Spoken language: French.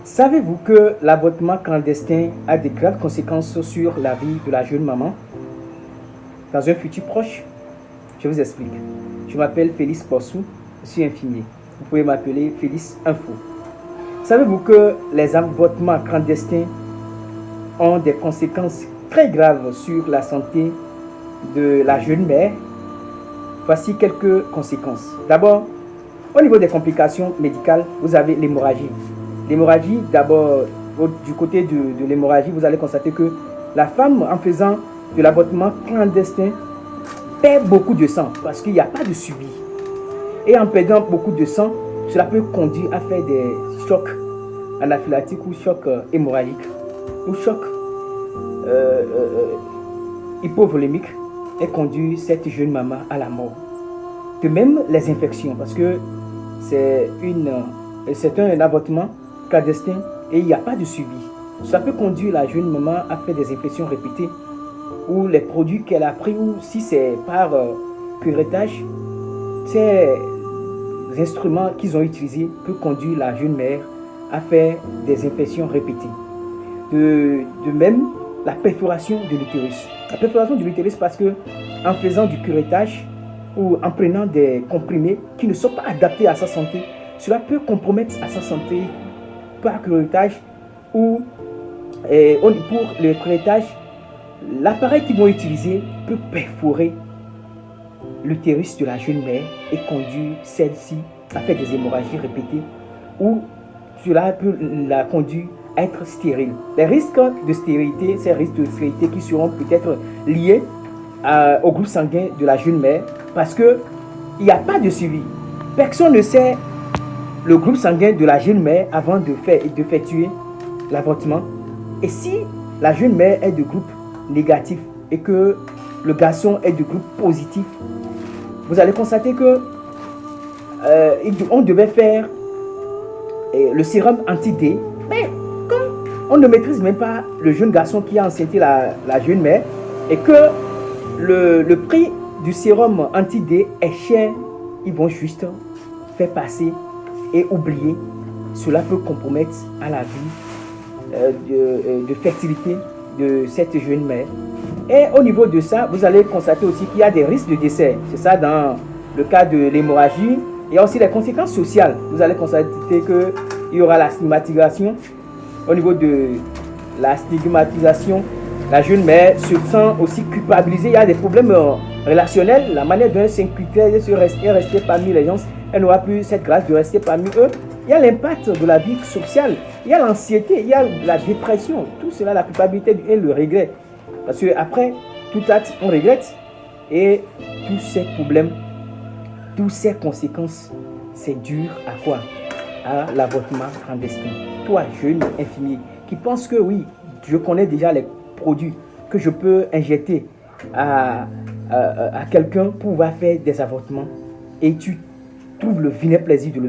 Savez-vous que l'avortement clandestin a de graves conséquences sur la vie de la jeune maman dans un futur proche? Je vous explique. Je m'appelle Félix Bossou, je suis infirmier. Vous pouvez m'appeler Félix Info. Savez-vous que les avortements clandestins ont des conséquences très graves sur la santé de la jeune mère? Voici quelques conséquences. D'abord, au niveau des complications médicales, vous avez l'hémorragie. L'hémorragie, d'abord, du côté de l'hémorragie, vous allez constater que la femme, en faisant de l'avortement clandestin, perd beaucoup de sang parce qu'il n'y a pas de suivi. Et en perdant beaucoup de sang, cela peut conduire à faire des chocs anaphylactiques ou chocs hémorragiques ou chocs hypovolémiques et conduire cette jeune maman à la mort. De même, les infections, parce que c'est un avortement clandestin et il n'y a pas de suivi. Ça peut conduire la jeune maman à faire des infections répétées ou les produits qu'elle a pris, ou si c'est par curettage, ces instruments qu'ils ont utilisés peuvent conduire la jeune mère à faire des infections répétées. De même, la perforation de l'utérus. La perforation de l'utérus parce que en faisant du curettage ou en prenant des comprimés qui ne sont pas adaptés à sa santé, cela peut compromettre à sa santé par curettage ou pour le curettage, l'appareil qu'ils vont utiliser peut perforer l'utérus de la jeune mère et conduire celle-ci à faire des hémorragies répétées, ou cela peut la conduire à être stérile. Les risques de stérilité, ces risques de stérilité qui seront peut-être liés au groupe sanguin de la jeune mère, parce qu'il n'y a pas de suivi. Personne ne sait le groupe sanguin de la jeune mère avant de faire tuer l'avortement. Et si la jeune mère est de groupe négatif et que le garçon est de groupe positif, vous allez constater que on devait faire le sérum anti-D, mais comme on ne maîtrise même pas le jeune garçon qui a enceinté la jeune mère et que le prix du sérum anti-D est cher, ils vont juste faire passer et oublier. Cela peut compromettre à la vie de fertilité de cette jeune mère. Et au niveau de ça, vous allez constater aussi qu'il y a des risques de décès. C'est ça dans le cas de l'hémorragie. Il y a aussi les conséquences sociales. Vous allez constater qu'il y aura la stigmatisation. Au niveau de la stigmatisation, la jeune mère se sent aussi culpabilisée. Il y a des problèmes relationnels. La manière dont elle s'inculquait de rester parmi les gens, elle n'aura plus cette grâce de rester parmi eux. Il y a l'impact de la vie sociale. Il y a l'anxiété, il y a la dépression. Tout cela, la culpabilité et le regret. Parce qu'après tout acte, on regrette. Et tous ces problèmes, toutes ces conséquences, c'est dur à quoi? À l'avortement clandestin. Toi, jeune infirmier, qui pense que oui, je connais déjà les produits que je peux injecter à quelqu'un pour pouvoir faire des avortements, et tu trouves le vilain plaisir de le faire.